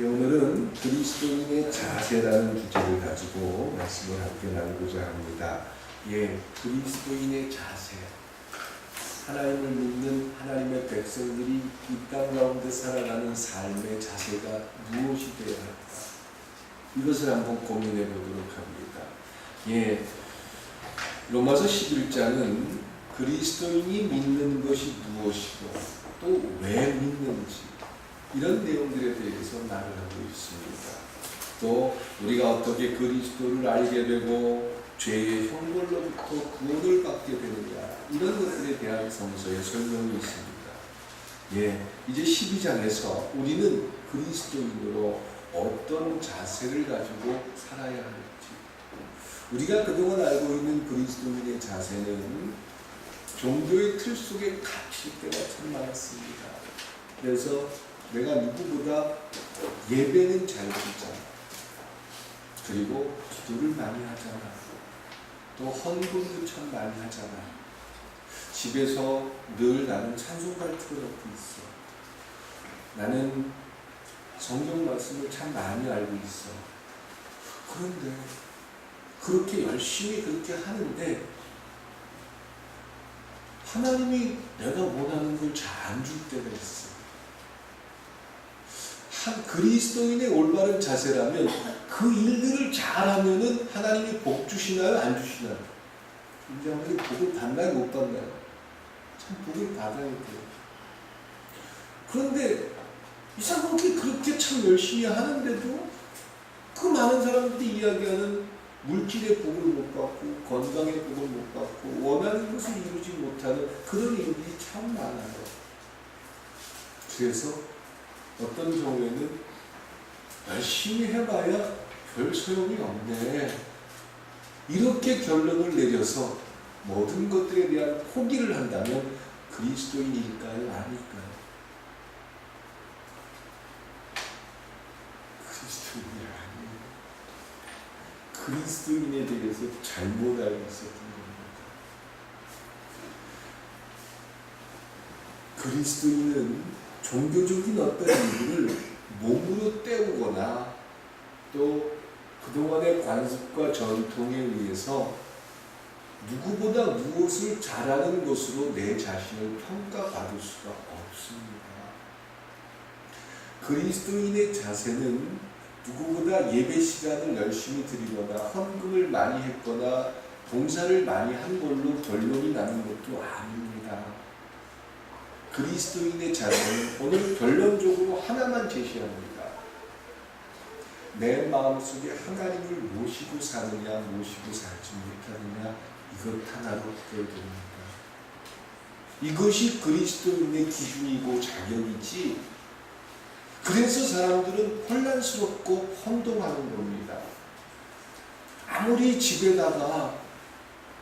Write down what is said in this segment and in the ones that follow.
오늘은 그리스도인의 자세라는 주제를 가지고 말씀을 함께 나누고자 합니다. 그리스도인의 자세. 하나님을 믿는 하나님의 백성들이 이 땅 가운데 살아가는 삶의 자세가 무엇이 되어야 할까? 이것을 한번 고민해 보도록 합니다. 로마서 11장은 그리스도인이 믿는 것이 무엇이고 또 왜 믿는지 이런 내용들에 대해서 말을 하고 있습니다. 또 우리가 어떻게 그리스도를 알게 되고 죄의 형벌로부터 구원을 받게 되느냐 이런 것들에 대한 성서의 설명이 있습니다. 이제 12장에서 우리는 그리스도인으로 어떤 자세를 가지고 살아야 할지, 우리가 그동안 알고 있는 그리스도인의 자세는 종교의 틀 속에 갇힐 때가 참 많았습니다. 그래서 내가 누구보다 예배는 잘 드리잖아. 그리고 기도를 많이 하잖아. 또 헌금도 참 많이 하잖아. 집에서 늘 나는 찬송가를 틀어놓고 있어. 나는 성경 말씀을 참 많이 알고 있어. 그런데 그렇게 열심히 그렇게 하는데 하나님이 내가 원하는 걸 잘 안 줄 때가 있어. 한 그리스도인의 올바른 자세라면 그 일들을 잘하면은 하나님이 복 주시나요? 안 주시나요? 인자들이 복을 받나요? 못 받나요? 참 복을 받아야 돼요. 그런데 이 사람들이 그렇게 참 열심히 하는데도 그 많은 사람들이 이야기하는 물질의 복을 못 받고 건강의 복을 못 받고 원하는 것을 이루지 못하는 그런 일들이 참 많아요. 그래서 어떤 경우에는 열심히 해봐야 별 소용이 없네. 이렇게 결론을 내려서 모든 것들에 대한 포기를 한다면 그리스도인일까요? 아닐까요? 그리스도인이 아니에요. 그리스도인에 대해서 잘못 알고 있었던 겁니다. 그리스도인은 종교적인 어떤 일들을 몸으로 때우거나 또 그동안의 관습과 전통에 의해서 누구보다 무엇을 잘하는 것으로 내 자신을 평가받을 수가 없습니다. 그리스도인의 자세는 누구보다 예배 시간을 열심히 드리거나 헌금을 많이 했거나 봉사를 많이 한 걸로 결론이 나는 것도 아닙니다. 그리스도인의 자세는 오늘 결론적으로 하나만 제시합니다. 내 마음속에 하나님을 모시고 사느냐 모시고 살지 못하느냐 이것 하나로 해결됩니다. 이것이 그리스도인의 기준이고 자격이지, 그래서 사람들은 혼란스럽고 혼동하는 겁니다. 아무리 집에다가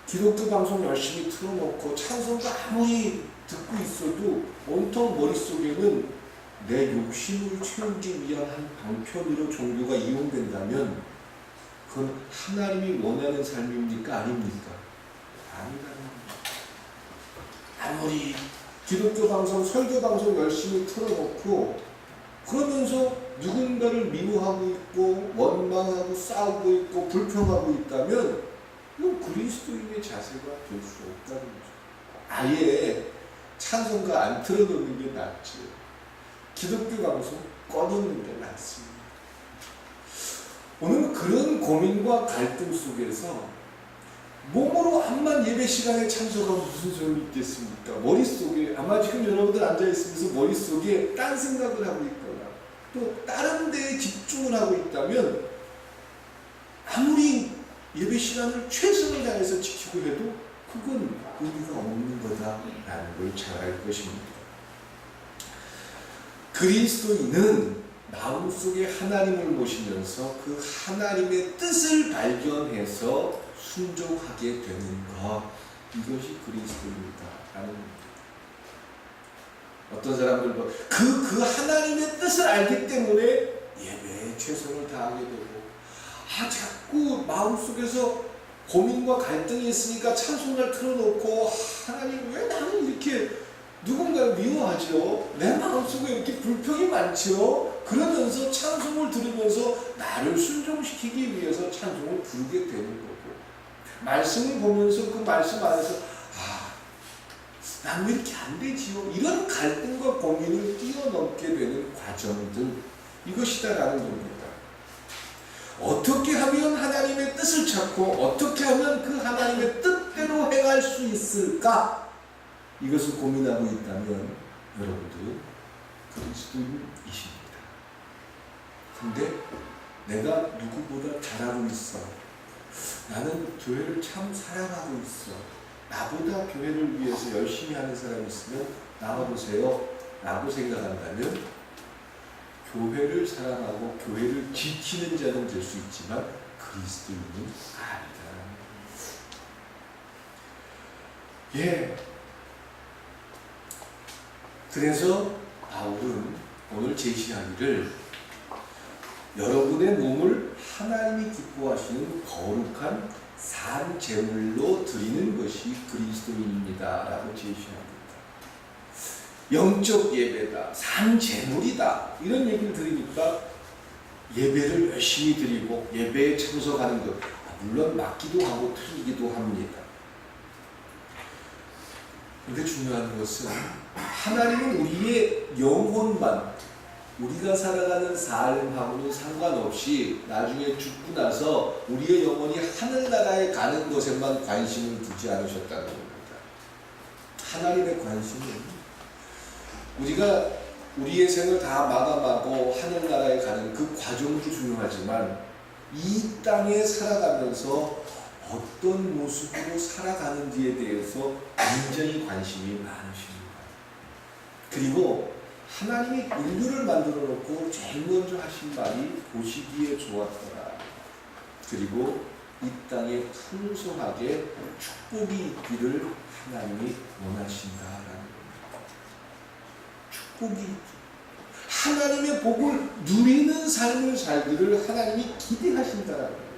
기독교 방송 열심히 틀어놓고 찬송가 아무리 듣고 있어도 온통 머릿속에는 내 욕심을 채우기 위한 한 방편으로 종교가 이용된다면 그건 하나님이 원하는 삶입니까? 아닙니까? 아니라는 겁니다. 아무리 기독교 방송, 설교 방송 열심히 틀어놓고 그러면서 누군가를 미워하고 있고 원망하고 싸우고 있고 불평하고 있다면 이건 그리스도인의 자세가 될 수 없다는 거죠. 아예 찬송가 안 틀어놓는 게 낫지. 기독교 방송 꺼놓는 게 낫습니다. 오늘 그런 고민과 갈등 속에서 몸으로 암만 예배 시간에 참석하면 무슨 소용이 있겠습니까? 머릿속에 아마 지금 여러분들 앉아있으면서 머릿속에 딴 생각을 하고 있거나 또 다른 데에 집중을 하고 있다면 아무리 예배 시간을 최선을 다해서 지키고 해도 그건 의미가 없는 거다라는 걸 잘 알 것입니다. 그리스도인은 마음속에 하나님을 모시면서 그 하나님의 뜻을 발견해서 순종하게 되는 것, 이것이 그리스도입니다라는 겁니다. 어떤 사람들도 그 하나님의 뜻을 알기 때문에 예배에 최선을 다하게 되고 자꾸 마음속에서 고민과 갈등이 있으니까 찬송가를 틀어놓고 하나님 왜 나는 이렇게 누군가를 미워하죠? 내 마음속에 이렇게 불평이 많죠? 그러면서 찬송을 찬송을 들으면서 나를 순종시키기 위해서 찬송을 부르게 되는 거고, 말씀을 보면서 그 말씀 안에서 난 왜 이렇게 안 되지요? 이런 갈등과 고민을 뛰어넘게 되는 과정들, 이것이다라는 겁니다. 어떻게 하면 하나님의 뜻을 찾고 어떻게 하면 그 하나님의 뜻대로 행할 수 있을까? 이것을 고민하고 있다면 여러분들은 그리스도인이십니다. 근데 내가 누구보다 잘하고 있어. 나는 교회를 참 사랑하고 있어. 나보다 교회를 위해서 열심히 하는 사람이 있으면 나와보세요 라고 생각한다면 교회를 사랑하고 교회를 지키는 자는 될 수 있지만 그리스도인은 아니다. 예. 그래서 바울은 오늘 제시하기를 여러분의 몸을 하나님이 기뻐하시는 거룩한 산 제물로 드리는 것이 그리스도인입니다 라고 제시합니다. 영적 예배다, 산 제물이다, 이런 얘기를 들으니까 예배를 열심히 드리고 예배에 참석하는 것, 물론 맞기도 하고 틀리기도 합니다. 근데 중요한 것은 하나님은 우리의 영혼만, 우리가 살아가는 삶하고는 상관없이 나중에 죽고 나서 우리의 영혼이 하늘나라에 가는 것에만 관심을 두지 않으셨다는 겁니다. 하나님의 관심은 우리가 우리의 생을 다 마감하고 하늘나라에 가는 그 과정도 중요하지만 이 땅에 살아가면서 어떤 모습으로 살아가는지에 대해서 굉장히 관심이 많으십니다. 그리고 하나님이 인류를 만들어 놓고 제일 먼저 하신 말이 보시기에 좋았더라. 그리고 이 땅에 풍성하게 축복이 있기를 하나님이 원하신다라는 겁니다. 축복이, 하나님의 복을 누리는 삶을 살기를 하나님이 기대하신다라는 거예요.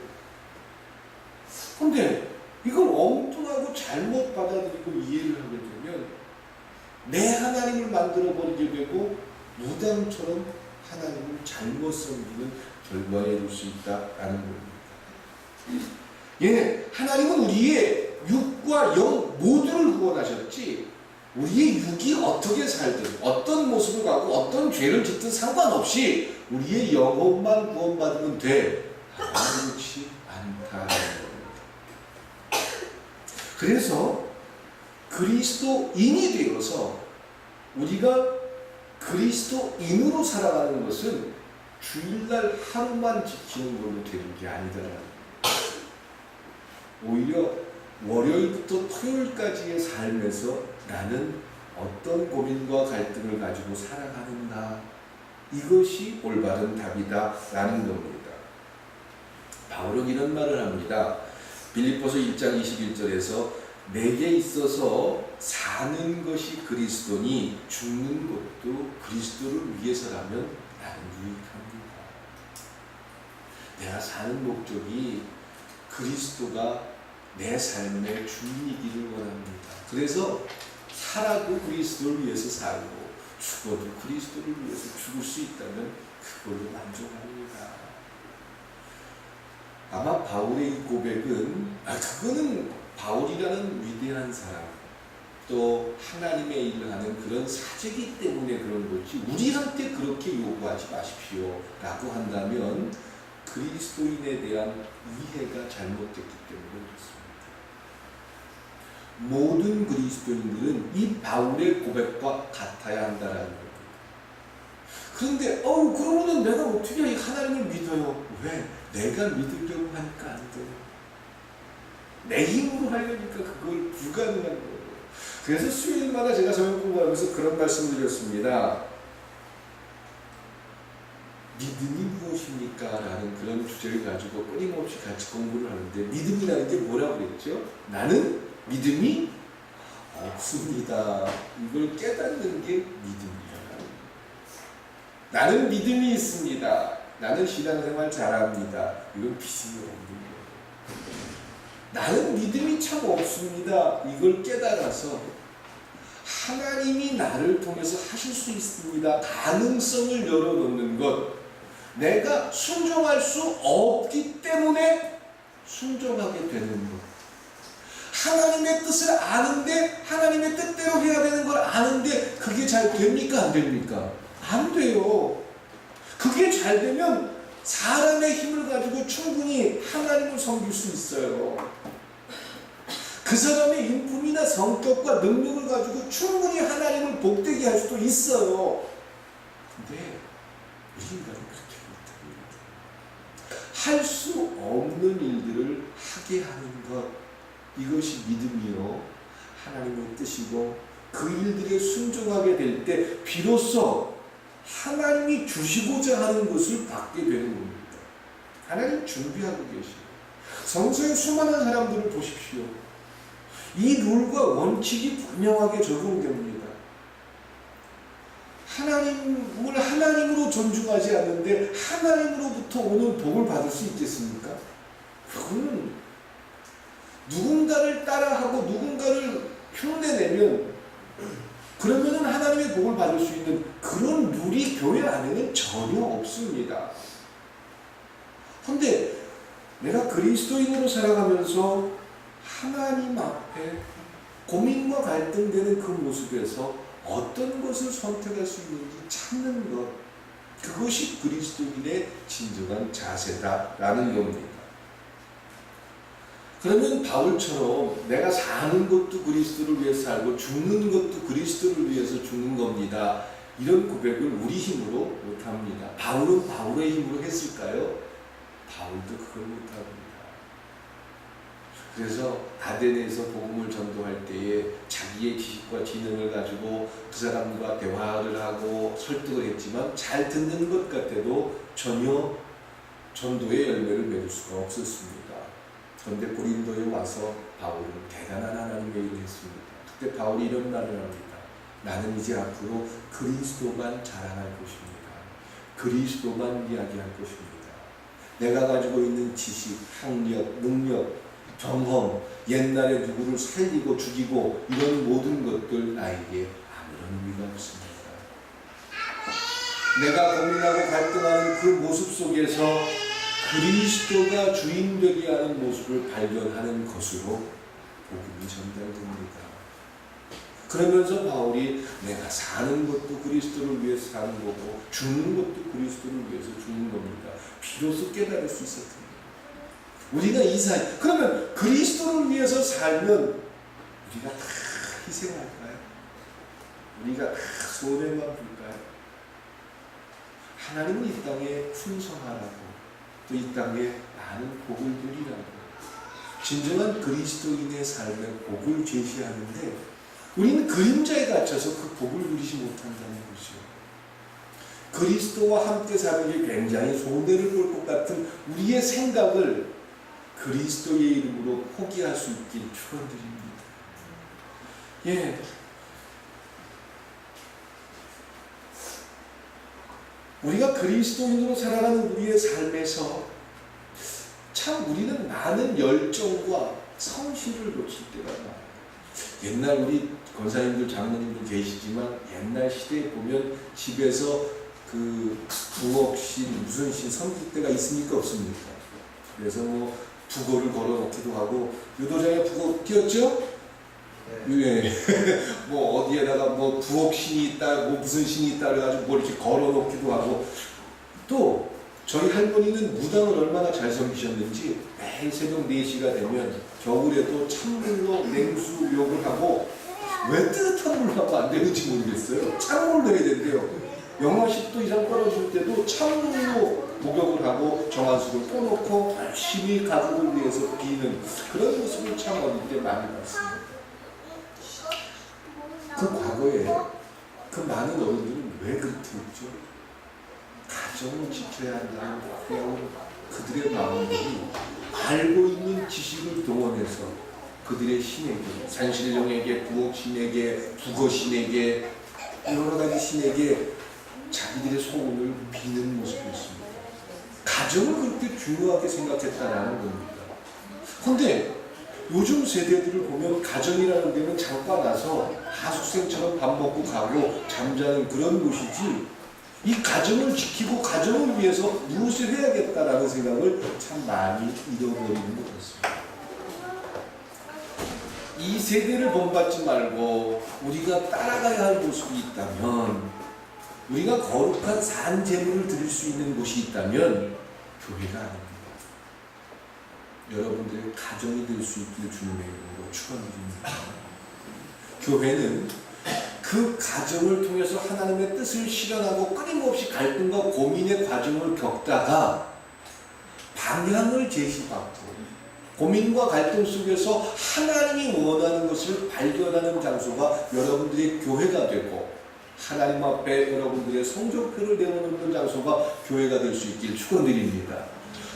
그런데 이걸 엉뚱하고 잘못 받아들이고 이해를 하게 되면 내 하나님을 만들어버리게 되고 무당처럼 하나님을 잘못 섬기는 결과에 이를 수 있다라는 겁니다. 예, 하나님은 우리의 육과 영 모두를 구원하셨지 우리의 육이 어떻게 살든 어떤 모습을 갖고 어떤 죄를 짓든 상관없이 우리의 영혼만 구원받으면 돼. 그렇지 않다는 겁니다. 그래서 그리스도인이 되어서 우리가 그리스도인으로 살아가는 것은 주일날 하루만 지키는 걸로 되는 게 아니더라고요. 오히려 월요일부터 토요일까지의 삶에서 나는 어떤 고민과 갈등을 가지고 살아가는가, 이것이 올바른 답이다 라는 겁니다. 바울은 이런 말을 합니다. 빌립보서 1장 21절에서 내게 있어서 사는 것이 그리스도니 죽는 것도 그리스도를 위해서라면 나는 유익합니다. 내가 사는 목적이 그리스도가 내 삶의 주인이기를 원합니다. 그래서 살아도 그리스도를 위해서 살고 죽어도 그리스도를 위해서 죽을 수 있다면 그걸로 만족합니다. 아마 바울의 이 고백은 그거는 바울이라는 위대한 사람, 또 하나님의 일을 하는 그런 사제이기 때문에 그런 거지 우리한테 그렇게 요구하지 마십시오 라고 한다면 그리스도인에 대한 이해가 잘못됐기 때문에 그렇습니다. 모든 그리스도인들은 이 바울의 고백과 같아야 한다는 겁니다. 그런데 그러면은 내가 어떻게 하나님을 믿어요? 왜? 내가 믿으려고 하니까 안 돼요. 내 힘으로 하려니까 그걸 불가능한 거예요. 그래서 수요일마다 제가 성경 공부하면서 그런 말씀을 드렸습니다. 믿음이 무엇입니까? 라는 그런 주제를 가지고 끊임없이 같이 공부를 하는데 믿음이라는 게 뭐라고 그랬죠? 나는 믿음이 없습니다. 이걸 깨닫는 게 믿음이다. 나는 믿음이 있습니다. 나는 신앙생활 잘합니다. 이건 믿음이 없는 거예요. 나는 믿음이 참 없습니다. 이걸 깨달아서 하나님이 나를 통해서 하실 수 있습니다. 가능성을 열어놓는 것. 내가 순종할 수 없기 때문에 순종하게 되는 것. 하나님의 뜻을 아는데 하나님의 뜻대로 해야 되는 걸 아는데 그게 잘 됩니까? 안 됩니까? 안 돼요. 그게 잘 되면 사람의 힘을 가지고 충분히 하나님을 섬길 수 있어요. 그 사람의 인품이나 성격과 능력을 가지고 충분히 하나님을 복되게 할 수도 있어요. 근데 우리 인간은 그렇게 못합니다. 할 수 없는 일들을 하게 하는 것, 이것이 믿음이요 하나님의 뜻이고, 그 일들에 순종하게 될 때 비로소 하나님이 주시고자 하는 것을 받게 되는 겁니다. 하나님 준비하고 계시고, 성서의 수많은 사람들을 보십시오. 이 룰과 원칙이 분명하게 적용됩니다. 하나님을 하나님으로 존중하지 않는데 하나님으로부터 오는 복을 받을 수 있겠습니까? 그거는 누군가를 따라하고 누군가를 흉내내면 그러면은 하나님의 복을 받을 수 있는 그런 룰이 교회 안에는 전혀 없습니다. 그런데 내가 그리스도인으로 살아가면서 하나님 앞에 고민과 갈등되는 그 모습에서 어떤 것을 선택할 수 있는지 찾는 것, 그것이 그리스도인의 진정한 자세다라는 겁니다. 그러면 바울처럼 내가 사는 것도 그리스도를 위해서 살고 죽는 것도 그리스도를 위해서 죽는 겁니다, 이런 고백을 우리 힘으로 못합니다. 바울은 바울의 힘으로 했을까요? 바울도 그걸 못합니다. 그래서 아덴에서 복음을 전도할 때에 자기의 지식과 지능을 가지고 그 사람과 대화를 하고 설득을 했지만 잘 듣는 것 같아도 전혀 전도의 열매를 맺을 수가 없었습니다. 그런데 고린도에 와서 바울은 대단한 하나님의 일을 했습니다. 그때 바울이 이런 말을 합니다. 나는 이제 앞으로 그리스도만 자랑할 것입니다. 그리스도만 이야기할 것입니다. 내가 가지고 있는 지식, 학력, 능력, 경험, 옛날에 누구를 살리고 죽이고 이런 모든 것들 나에게 아무런 의미가 없습니다. 내가 고민하고 갈등하는 그 모습 속에서 그리스도가 주인 되게 하는 모습을 발견하는 것으로 복음이 전달됩니다. 그러면서 바울이 내가 사는 것도 그리스도를 위해서 사는 거고 죽는 것도 그리스도를 위해서 죽는 겁니다. 비로소 깨달을 수 있었습니다. 우리가 이 사이, 그러면 그리스도를 위해서 살면 우리가 다 희생할까요? 우리가 다 손해만 볼까요? 하나님은 이 땅에 풍성하라고, 또 이 땅에 많은 복을 누리라고, 진정한 그리스도인의 삶의 복을 제시하는데 우리는 그림자에 갇혀서 그 복을 누리지 못한다는 것이요. 그리스도와 함께 사는 게 굉장히 손해를 볼 것 같은 우리의 생각을 그리스도의 이름으로 포기할 수 있길 축원드립니다. 예. 우리가 그리스도인으로 살아가는 우리의 삶에서 참 우리는 많은 열정과 성실을 놓칠 때가 많아요. 옛날 우리 권사님들, 장로님들 계시지만 옛날 시대에 보면 집에서 그 부엌신, 무슨 신 섬길 때가 있습니까? 없습니까? 그래서 뭐 북어를 걸어놓기도 하고, 유도장에 북어 끼었죠? 네. 뭐 어디에다가 뭐 부엌신이 있다, 뭐 무슨 신이 있다 그래가지고 뭐 이렇게 걸어놓기도 하고, 또 저희 할머니는 무당을 얼마나 잘 섬기셨는지 매일 새벽 4시가 되면 겨울에도 찬물로 냉수욕을 하고, 왜 뜨뜻한 물로 하면 안 되는지 모르겠어요. 찬물로 해야 된대요. 영하 10도 이상 떨어질 때도 찬물로 목욕을 하고 정화수를 떠놓고 열심히 가족을 위해서 비는 그런 모습을 참 어릴 때 많이 봤습니다. 그 과거에 그 많은 어른들은 왜 그렇게 했죠? 가정을 지켜야 한다는 그냥 그들의 마음들이 알고 있는 지식을 동원해서 그들의 신에게, 산신령에게, 부엌신에게, 북어신에게, 여러 가지 신에게 자기들의 소원을 비는 모습이었습니다. 가정을 그렇게 중요하게 생각했다라는 겁니다. 그런데 요즘 세대들을 보면 가정이라는 데는 잠깐 와서 하숙생처럼 밥 먹고 가고 잠자는 그런 곳이지, 이 가정을 지키고 가정을 위해서 무엇을 해야겠다라는 생각을 참 많이 잃어버리는 것 같습니다. 이 세대를 본받지 말고 우리가 따라가야 할 모습이 있다면, 우리가 거룩한 산 제물을 드릴 수 있는 곳이 있다면 교회가 아닙니다. 여러분들의 가정이 될 수 있길 주님의 이름으로 축원드립니다. 교회는 그 가정을 통해서 하나님의 뜻을 실현하고 끊임없이 갈등과 고민의 과정을 겪다가 방향을 제시받고 고민과 갈등 속에서 하나님이 원하는 것을 발견하는 장소가 여러분들의 교회가 되고, 하나님 앞에 여러분들의 성적표를 내어놓는 장소가 교회가 될 수 있길 축원드립니다.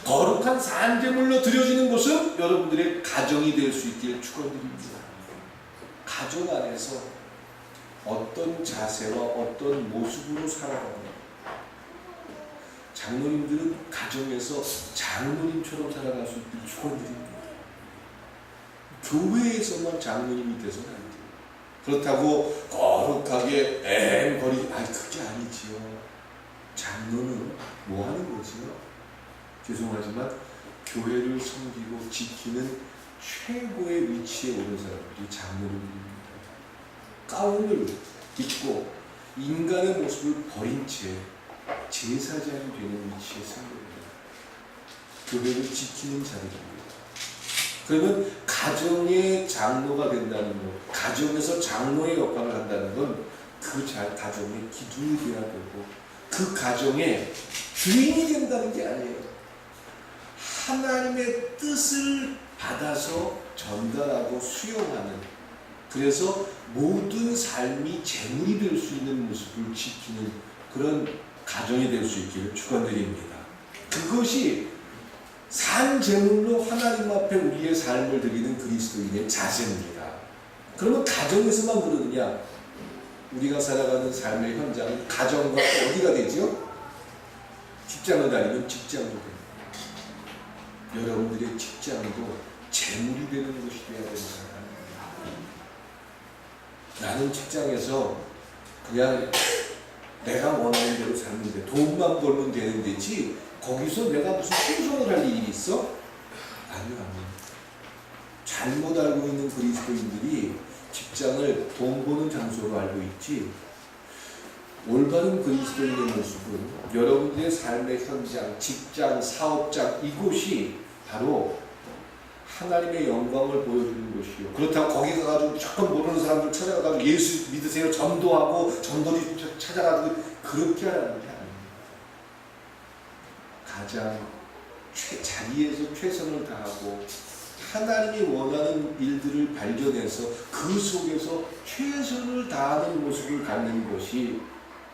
거룩한 산제물로 드려지는 곳은 여러분들의 가정이 될 수 있길 축원드립니다. 가정 안에서 어떤 자세와 어떤 모습으로 살아가는, 장로님들은 가정에서 장로님처럼 살아갈 수 있길 축원드립니다. 교회에서만 장로님이 돼서는 안 돼요. 그렇다고 거룩하게 앵거리, 그게 아니지요. 장로는 뭐 하는 거지요? 죄송하지만 교회를 섬기고 지키는 최고의 위치에 오른 사람들이 장로님입니다. 가운을 입고 인간의 모습을 버린 채 제사장이 되는 위치에 선 겁니다. 교회를 지키는 자리입니다. 그러면 가정의 장로가 된다는 것, 가정에서 장로의 역할을 한다는 건 그 가정의 기둥이 되어야 되고, 그 가정의 주인이 된다는 게 아니에요. 하나님의 뜻을 받아서 전달하고 수용하는, 그래서 모든 삶이 제물이 될 수 있는 모습을 지키는 그런 가정이 될 수 있기를 축원드립니다. 그것이 산 제물로 하나님 앞에 우리의 삶을 드리는 그리스도인의 자세입니다. 그러면 가정에서만 그러느냐? 우리가 살아가는 삶의 현장은 가정과 어디가 되죠? 직장을 다니면 직장도 됩니다. 여러분들의 직장도 제물이 되는 곳이 되어야 된다. 나는 직장에서 그냥 내가 원하는 대로 사는데 돈만 벌면 되는 데지 거기서 내가 무슨 충성을 할 일이 있어? 아니요. 잘못 알고 있는 그리스도인들이 직장을 돈 버는 장소로 알고 있지, 올바른 그리스도인의 모습은 여러분들의 삶의 현장, 직장, 사업장, 이곳이 바로 하나님의 영광을 보여주는 곳이요. 그렇다고 거기 가가지고 무조건 모르는 사람들 찾아가가지고 예수 믿으세요, 전도하고 전도지 찾아가지고 그렇게 하라는 게 아닙니다. 가장 자리에서 최선을 다하고 하나님이 원하는 일들을 발견해서 그 속에서 최선을 다하는 모습을 갖는 것이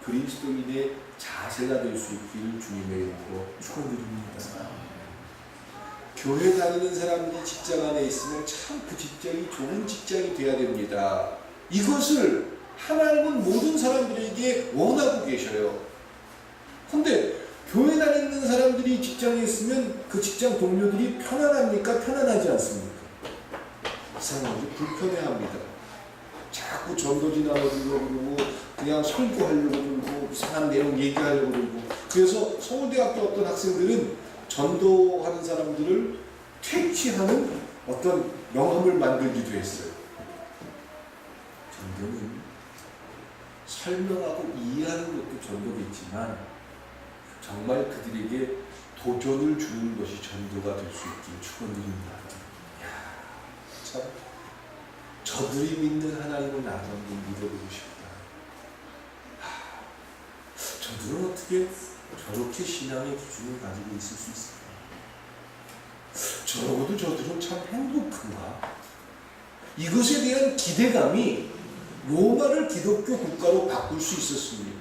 그리스도인의 자세가 될 수 있기를 주님의 이름으로 축원드립니다. 교회 다니는 사람들이 직장 안에 있으면 참 그 직장이 좋은 직장이 돼야 됩니다. 이것을 하나님은 모든 사람들에게 원하고 계셔요. 근데 교회 다니는 사람들이 직장에 있으면 그 직장 동료들이 편안합니까? 편안하지 않습니까? 이상하죠? 불편해합니다. 자꾸 전도지 나눠주려고 그러고 그냥 설교하려고 그러고 이상한 내용 얘기하려고 그러고, 그래서 서울대학교 어떤 학생들은 전도하는 사람들을 퇴치하는 어떤 명함을 만들기도 했어요. 전도는 설명하고 이해하는 것도 전도겠지만 정말 그들에게 도전을 주는 것이 전도가 될 수 있길 축원드립니다. 참 저들이 믿는 하나님을 나도 한번 믿어보고 싶다. 저들은 어떻게 저렇게 신앙의 기준을 가지고 있을 수 있을까? 저러고도 저들은 참 행복한가? 이것에 대한 기대감이 로마를 기독교 국가로 바꿀 수 있었습니다.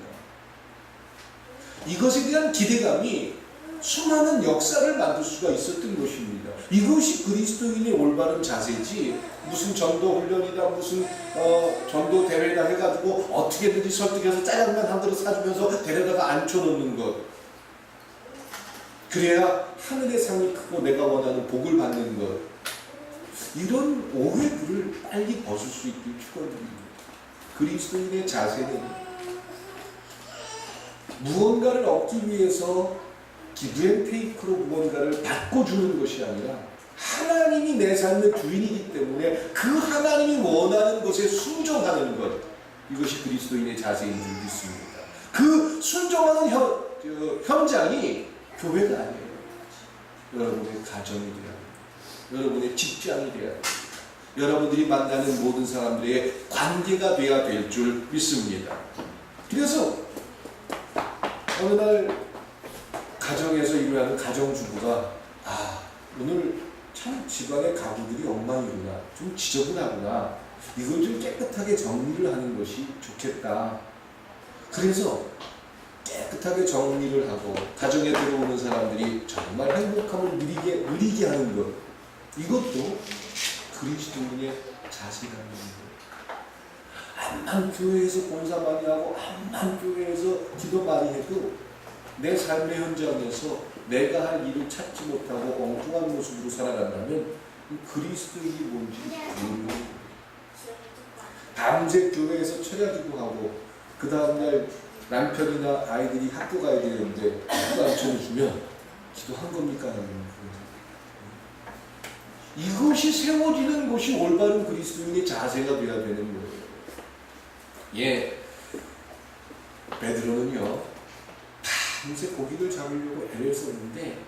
이것에 대한 기대감이 수많은 역사를 만들 수가 있었던 것입니다. 이것이 그리스도인의 올바른 자세지, 무슨 전도 훈련이다, 무슨 전도 대회다 해가지고 어떻게든지 설득해서 짜장면 한 그릇 사주면서 데려다가 앉혀놓는 것, 그래야 하늘의 상이 크고 내가 원하는 복을 받는 것, 이런 오해들을 빨리 벗을 수 있길 축원드립니다. 그리스도인의 자세는 무언가를 얻기 위해서 기브앤테이크로 무언가를 바꿔주는 것이 아니라 하나님이 내 삶의 주인이기 때문에 그 하나님이 원하는 것에 순종하는 것, 이것이 그리스도인의 자세인 줄 믿습니다. 그 순종하는 현장이 교회가 아니에요. 여러분의 가정이 돼야 합니다. 여러분의 직장이 돼야 합니다. 여러분들이 만나는 모든 사람들의 관계가 돼야 될 줄 믿습니다. 그래서 어느 날 가정에서 일하는 가정주부가 오늘 참 집안의 가구들이 엉망이구나, 좀 지저분하구나, 이걸 좀 깨끗하게 정리를 하는 것이 좋겠다. 그래서 깨끗하게 정리를 하고 가정에 들어오는 사람들이 정말 행복함을 누리게 하는 것, 이것도 그리스도인의 자세라는 거예요. 암만 교회에서 봉사 많이 하고 암만 교회에서 기도 많이 해도 내 삶의 현장에서 내가 할 일을 찾지 못하고 엉뚱한 모습으로 살아간다면 그리스도인이 뭔지 모르는 거예요. 밤새 교회에서 철야기도 하고 그 다음날 남편이나 아이들이 학교 가야 되는데 학교 안 쳐주면 기도한 겁니까? 이것이 세워지는 것이 올바른 그리스도인의 자세가 되어야 되는 거예요. 예, 베드로는요 밤새 고기를 잡으려고 애를 썼는데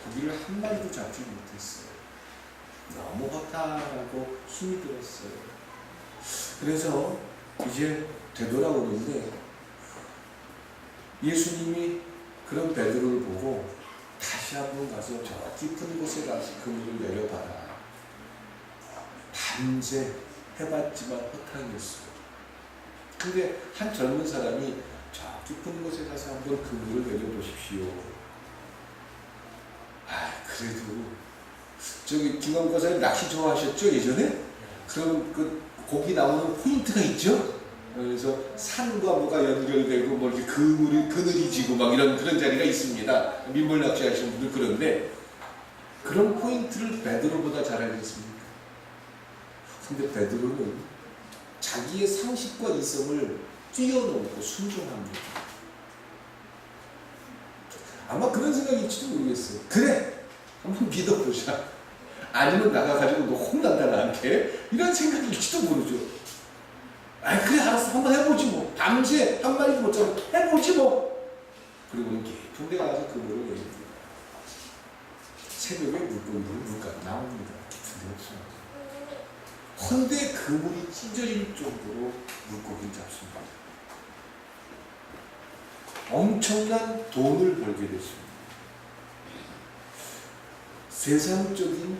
고기를 한 마리도 잡지 못했어요. 너무 허탈하고 힘이 들었어요. 그래서 이제 되돌아오는데 예수님이 그런 베드로를 보고 다시 한번 가서 저 깊은 곳에 가서 그물을 내려봐라. 밤새 해봤지만 허탕이었어요. 근데 한 젊은 사람이 저 깊은 곳에 가서 한번 그물을 내려보십시오. 그래도 저기 김광과사님 낚시 좋아하셨죠 예전에? 그럼 그 고기 나오는 포인트가 있죠? 그래서 산과 뭐가 연결되고 뭐 이렇게 그늘이 지고 막 이런 그런 자리가 있습니다. 민물 낚시 하시는 분들. 그런데 그런 포인트를 베드로보다 잘 알겠습니까? 근데 베드로는 자기의 상식과 이성을 뛰어넘고 순종합니다. 아마 그런 생각일지도 모르겠어요. 그래, 한번 믿어보자. 아니면 나가가지고 너 혼난다 나한테, 이런 생각일지도 모르죠. 그래 알았어, 한번 해보지 뭐. 밤새 한 마리도 못 잡고 해보지 뭐. 그리고는 깊은 데 가서 그물을 내립니다. 새벽에 물가 나옵니다. 깊은 데 없어요. 헌데 그물이 찢어질 정도로 물고기를 잡습니다. 엄청난 돈을 벌게 됐습니다. 세상적인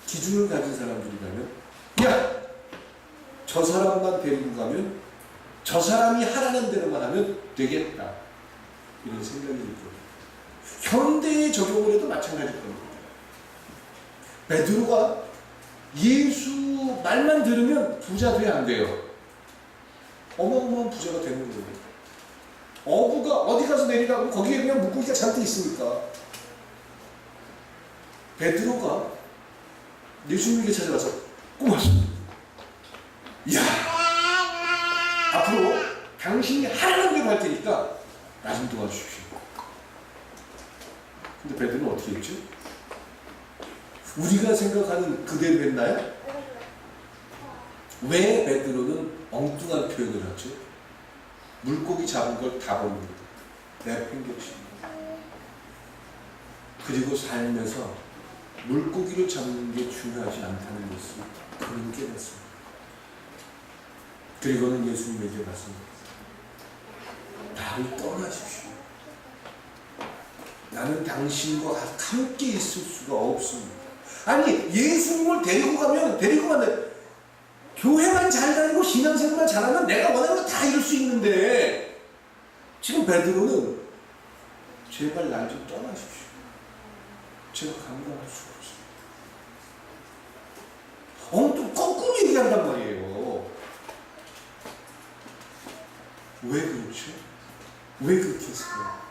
기준을 가진 사람들이라면, 야! 저 사람만 데리고 가면, 저 사람이 하라는 대로만 하면 되겠다, 이런 생각이 들 거예요. 현대에 적용을 해도 마찬가지일 겁니다. 베드로가 예수 말만 들으면 부자 돼야 안 돼요. 어마어마한 부자가 되는 거예요. 어부가 어디 가서 내리라고 거기에 그냥 물고기가 잔뜩 있으니까. 베드로가 예수님에게 찾아가서 고맙습니다. 이야, 앞으로 당신이 하라는 대로 할 테니까 나 좀 도와주십시오. 근데 베드로는 어떻게 했죠? 우리가 생각하는 그대로 했나요? 왜 베드로는 엉뚱한 표현을 하죠? 물고기 잡은 걸 다 버립니다. 내팽개칩니다. 그리고 살면서 물고기를 잡는 게 중요하지 않다는 것을 그는 깨닫습니다. 그리고는 예수님에게 가서 나를 떠나십시오. 나는 당신과 함께 있을 수가 없습니다. 아니, 예수님을 데리고 가면 교회만 잘 다니고 신앙생활만 잘하면 내가 원하는 거 다 이룰 수 있는데, 지금 베드로는 제발 날 좀 떠나십시오. 제가 감당할 수가 없습니다. 또 거꾸로 얘기한단 말이에요. 왜 그렇죠? 왜 그렇게 했을까요?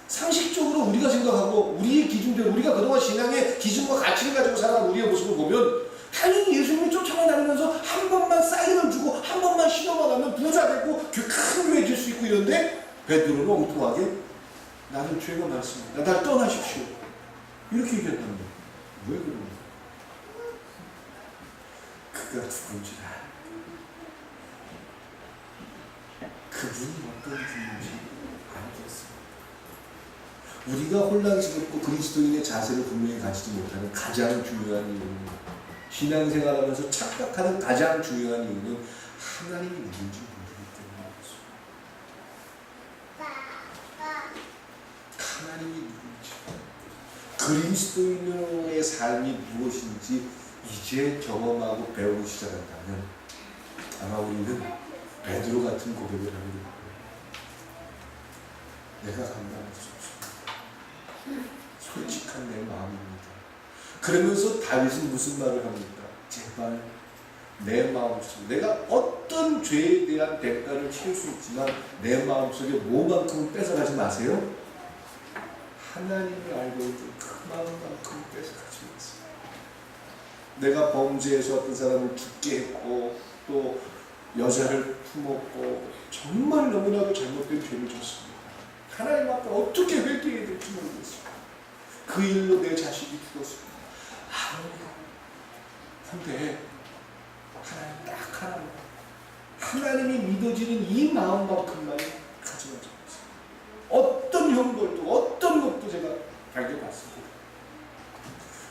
상식적으로 우리가 생각하고 우리의 기준대로, 우리가 그동안 신앙의 기준과 가치를 가지고 살아간 우리의 모습을 보면 당연히 예수님이 쫓아다니면서 한 번만 사인을 주고 한 번만 신호만 하면 부자 되고 큰 교회 질 수 있고 이런데, 베드로는 엉뚱하게 나는 죄가 많습니다. 날 떠나십시오. 이렇게 얘기한단 말이에요. 왜 그러냐? 그가 누군지 알아. 그분이 어떤 분인지 알겠습니다. 우리가 혼란스럽고 그리스도인의 자세를 분명히 가지지 못하는 가장 중요한 이유는, 신앙생활하면서 착각하는 가장 중요한 이유는 하나님이 누군지 모르기 때문이었어요. 하나님이 누군지, 그리스도인의 삶이 무엇인지 이제 경험하고 배우기 시작한다면 아마 우리는 베드로 같은 고백을 하게 될 거예요. 내가 감당할 수 없습니다. 솔직한 내 마음입니다. 그러면서 다윗은 무슨 말을 합니까? 제발 내 마음속에, 내가 어떤 죄에 대한 대가를 치를 수 있지만 내 마음속에 뭐만큼은 뺏어가지 마세요. 하나님이 알고 있는 그 마음만큼은 뺏어가지 마세요. 내가 범죄해서 어떤 사람을 죽게 했고 또 여자를 품었고 정말 너무나도 잘못된 죄를 졌습니다. 하나님 앞에 어떻게 회개해야 될지 모르겠습니다. 그 일로 내 자식이 죽었습니다. 근데 하나님 딱 하나님, 하나님이 믿어지는 이 마음만큼만 가져가지 않습니다. 어떤 형벌도 어떤 것도 제가 발견했습니다.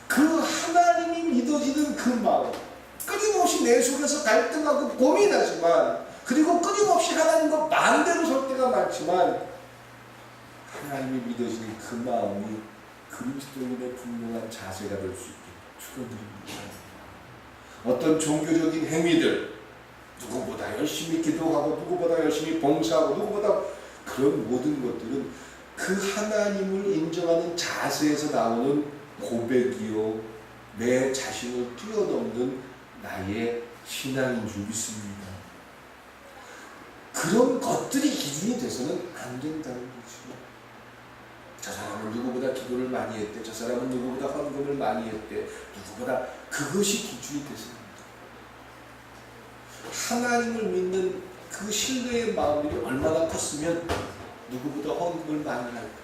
그 하나님이 믿어지는 그 마음, 끊임없이 내 속에서 갈등하고 고민하지만, 그리고 끊임없이 하나님과 반대로 설 때가 많지만 하나님이 믿어지는 그 마음이 그리스도인의 분명한 자세가 될 수 있게 축원드립니다. 어떤 종교적인 행위들, 누구보다 열심히 기도하고 누구보다 열심히 봉사하고 누구보다, 그런 모든 것들은 그 하나님을 인정하는 자세에서 나오는 고백이요, 내 자신을 뛰어넘는 나의 신앙인 줄 믿습니다. 그런 것들이 기준이 돼서는 안 된다는 거죠. 저 사람은 누구보다 기도를 많이 했대, 저 사람은 누구보다 헌금을 많이 했대, 누구보다, 그것이 기준이 돼서는 하나님을 믿는 그 신뢰의 마음이 얼마나 컸으면 누구보다 헌금을 많이 할까,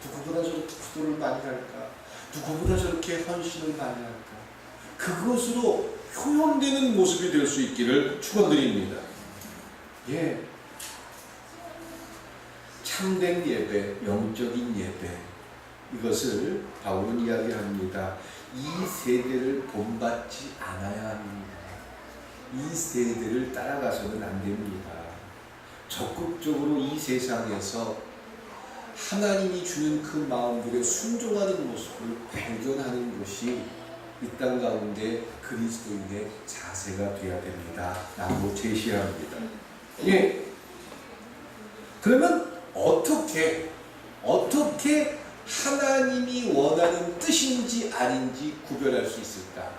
누구보다 저렇게 기도를 많이 할까, 누구보다 저렇게 헌신을 많이 할까, 그것으로 효용되는 모습이 될 수 있기를 축원드립니다. 예, 참된 예배, 영적인 예배, 이것을 바울은 이야기합니다. 이 세대를 본받지 않아야 합니다. 이 세대를 따라가서는 안 됩니다. 적극적으로 이 세상에서 하나님이 주는 그 마음들에 순종하는 모습을 발견하는 것이 이 땅 가운데 그리스도인의 자세가 되어야 됩니다. 라고 제시합니다. 예. 그러면 어떻게 하나님이 원하는 뜻인지 아닌지 구별할 수 있을까?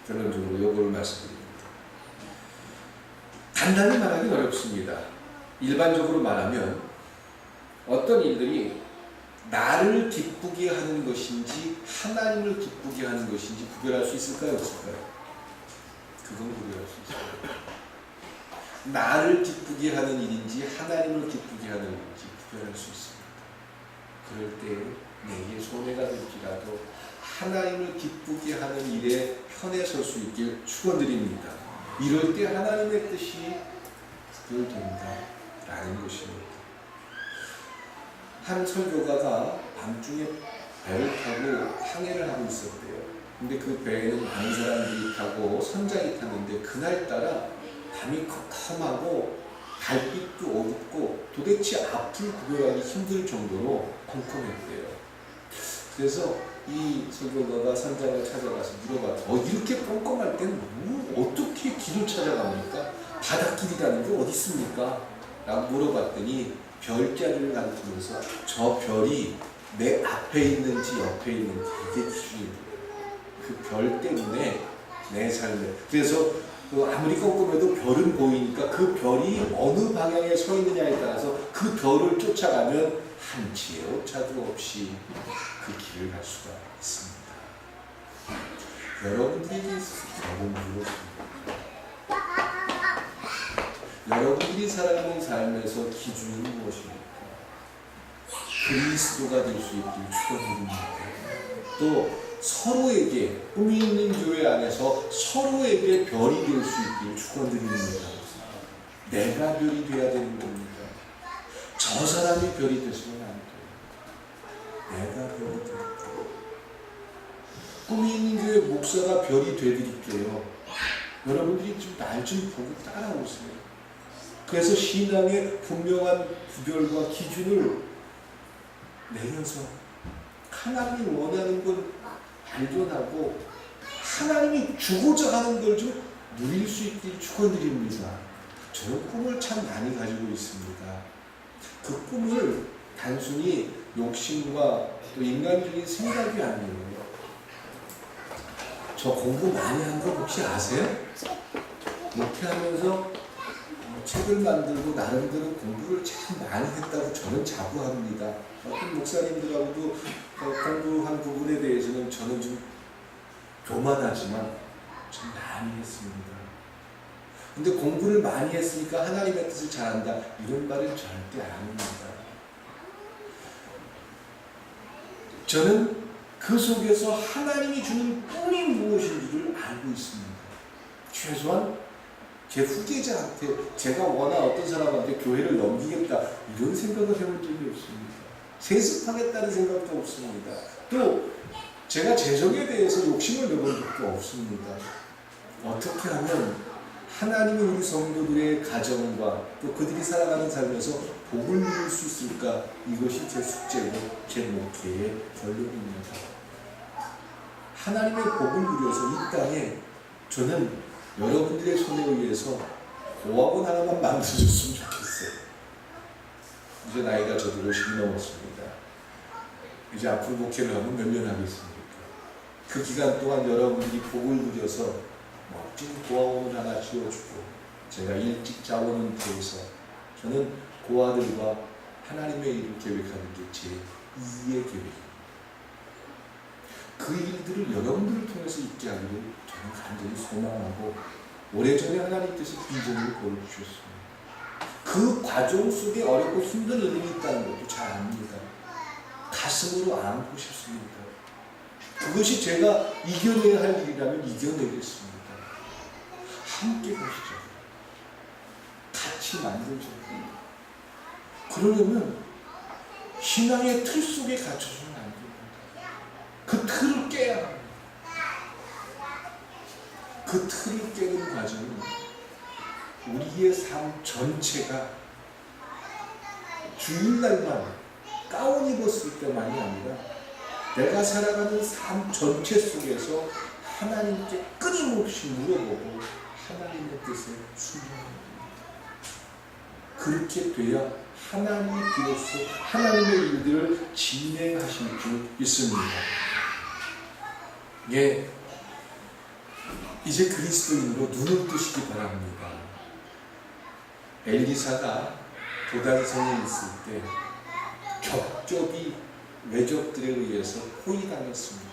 결론적으로 이걸 말씀드립니다. 간단히 말하기는 어렵습니다. 일반적으로 말하면 어떤 일들이 나를 기쁘게 하는 것인지 하나님을 기쁘게 하는 것인지 구별할 수 있을까요? 없을까요? 그건 구별할 수 있어요. 나를 기쁘게 하는 일인지 하나님을 기쁘게 하는 일인지 구별할 수 있습니다. 그럴 때 내게 손해가 될지라도 하나님을 기쁘게 하는 일에 편에 설 수 있길 축원드립니다. 이럴 때 하나님의 뜻이 구별된다라는 것입니다. 한 설교가가 밤중에 배를 타고 항해를 하고 있었대요. 근데 그 배에는 많은 사람들이 타고 선장이 탔는데 그날따라 밤이 컴컴하고 달빛도 어둡고 도대체 앞을 구별하기 힘들 정도로 컴컴했대요. 그래서 이 설교가가 선장을 찾아가서 물어봤죠. 이렇게 컴컴할 때는 어떻게 길을 찾아갑니까? 바닷길이라는 게 어디 있습니까? 라고 물어봤더니 별자리를 가리키면서 저 별이 내 앞에 있는지 옆에 있는지 이게 기준입니다. 그 별 때문에 내 삶에, 그래서 아무리 꼼꼼해도 별은 보이니까 그 별이 어느 방향에 서 있느냐에 따라서 그 별을 쫓아가면 한치의 오차도 없이 그 길을 갈 수가 있습니다. 여러분들에게 적은 무엇입니까? 여러분들이 살아가는 삶에서 기준은 무엇입니까? 그리스도가 될 수 있길 축원드립니다. 또 서로에게 꿈이 있는 교회 안에서 서로에게 별이 될 수 있길 축원드립니다. 내가 별이 되어야 되는 겁니다. 저 사람이 별이 되시면 안 돼요. 내가 별이 되어야 돼요. 꿈이 있는 교회 목사가 별이 되드릴게요. 여러분들이 좀 날 좀 보고 따라오세요. 그래서 신앙의 분명한 구별과 기준을 내려서 하나님이 원하는 걸 발견하고 하나님이 주고자 하는 걸 좀 누릴 수 있길 축원드립니다. 저는 꿈을 참 많이 가지고 있습니다. 그 꿈을 단순히 욕심과 또 인간적인 생각이 아니에요. 저 공부 많이 한 거 혹시 아세요? 목회하면서 책을 만들고 나름대로 공부를 참 많이 했다고 저는 자부합니다. 어떤 목사님들하고도 공부한 부분에 대해서는 저는 좀 교만하지만 좀 많이 했습니다. 근데 공부를 많이 했으니까 하나님의 뜻을 잘한다, 이런 말은 절대 아닙니다. 저는 그 속에서 하나님이 주는 꿈이 무엇인지를 알고 있습니다. 최소한 제 후계자한테 제가 워낙 어떤 사람한테 교회를 넘기겠다 이런 생각을 해본 적이 없습니다. 세습하겠다는 생각도 없습니다. 또 제가 재정에 대해서 욕심을 내본 적도 없습니다. 어떻게 하면 하나님이 우리 성도들의 가정과 또 그들이 살아가는 삶에서 복을 누릴 수 있을까, 이것이 제 숙제고 제 목회의 결론입니다. 하나님의 복을 누려서 이 땅에 저는 여러분들의 손에 의해서 고아원 하나만 만들어줬으면 좋겠어요. 이제 나이가 저도 50이 넘었습니다. 이제 앞으로 목회를 하면 몇 년 하겠습니까? 그 기간 동안 여러분들이 복을 누려서 멋진 고아원을 하나 지어주고 제가 일찍 자원 은퇴해서 저는 고아들과 하나님의 일을 계획하는 게 제 2의 계획입니다. 그 일들을 여러분들을 통해서 있게 하기를 저는 간절히 소망하고, 오래전에 하나님께서 비전을 보여주셨습니다. 그 과정 속에 어렵고 힘든 일이 있다는 것도 잘 압니다. 가슴으로 안고 싶습니다. 그것이 제가 이겨내야 할 일이라면 이겨내겠습니다. 함께 보시죠. 같이 만들죠. 그러려면 신앙의 틀 속에 갇혀서는 안 됩니다. 그 틀을 깨야 합니다. 그 틀을 깨는 과정은 우리의 삶 전체가 주일날만 가운 입었을 때만이 아니라 내가 살아가는 삶 전체 속에서 하나님께 끊임없이 물어보고 하나님의 뜻에 순종합니다. 그렇게 돼야 하나님이 비로소 하나님의 일들을 진행하실 줄 믿습니다. 예, 이제 그리스도인으로 눈을 뜨시기 바랍니다. 엘리사가 도단성에 있을 때 격적이 외적들에 의해서 포위당했습니다.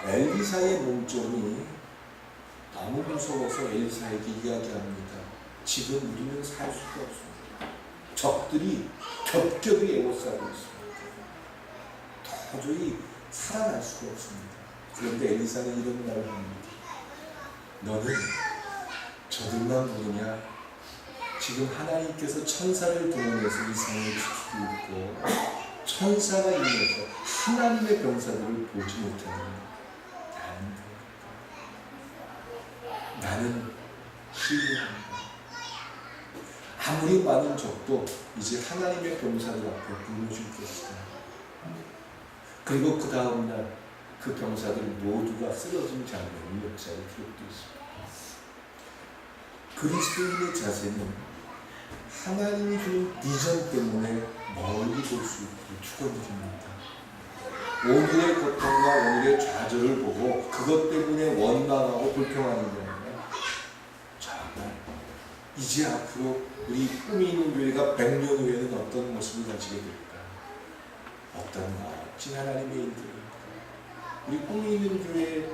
엘리사의 몸종이 너무 무서워서 엘리사에게 이야기합니다. 지금 우리는 살 수가 없습니다. 적들이 겹겹이 에워싸고 있습니다. 도저히 살아날 수가 없습니다. 그런데 엘리사는 이런 말을 합니다. 너는 저들만 부르냐? 지금 하나님께서 천사를 동원해서 이 성을 지키고 있고 천사가 임해서 하나님의 병사들을 보지 못하는 나는 신뢰합니다. 아무리 많은 적도 이제 하나님의 병사들 앞에 무너질 것이다. 그리고 그 다음날 그 병사들 모두가 쓰러진 장면이 역사에 기록되어 있습니다. 그리스도인의 자세는 하나님이 주는 비전 때문에 멀리 볼 수 있기를 축원드립니다. 오늘의 고통과 오늘의 좌절을 보고 그것 때문에 원망하고 불평하는 게 아니라 정말 이제 앞으로 우리 꿈이 있는 교회가 100년 후에는 어떤 모습을 가지게 될까? 어떤 멋진 하나님의 일들을 우리 꿈이 있는 교회의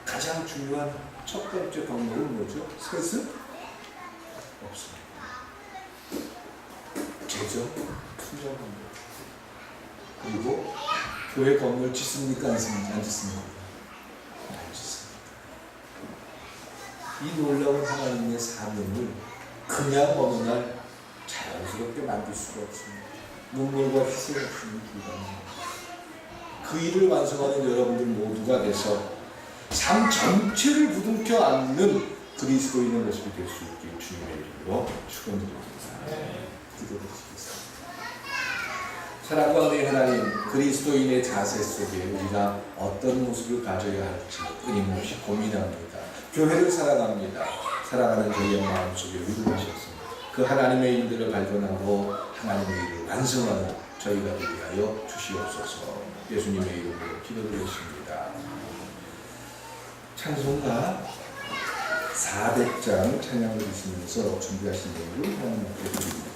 가장 중요한 첫 번째 방법은 뭐죠? 세습? 없습니다. 재정, 투자합니다. 그리고 교회 건물 짓습니까? 안 짓습니까? 안 짓습니다. 이 놀라운 하나님의 사명을 그냥 어느 날 자연스럽게 만들 수가 없습니다. 눈물과 희생 없이는 불가능합니다. 그 일을 완성하는 여러분들 모두가 돼서 삶 전체를 부둥켜 안는 그리스도인의 모습이 될 수 있길 주님의 이름으로 축원드립니다. 기도드리겠습니다. 사랑과 은혜의 하나님, 그리스도인의 자세 속에 우리가 어떤 모습을 가져야 할지 끊임없이 고민합니다. 교회를 사랑합니다. 사랑하는 저희의 마음속에 위로하셨습니다. 그 하나님의 일들을 발견하고 하나님의 일을 완성하는 저희가 되게 하여 주시옵소서. 예수님의 이름으로 기도드렸습니다. 찬송가 400장 찬양을 드시면서 준비하신 내용을 하나님께 드립니다.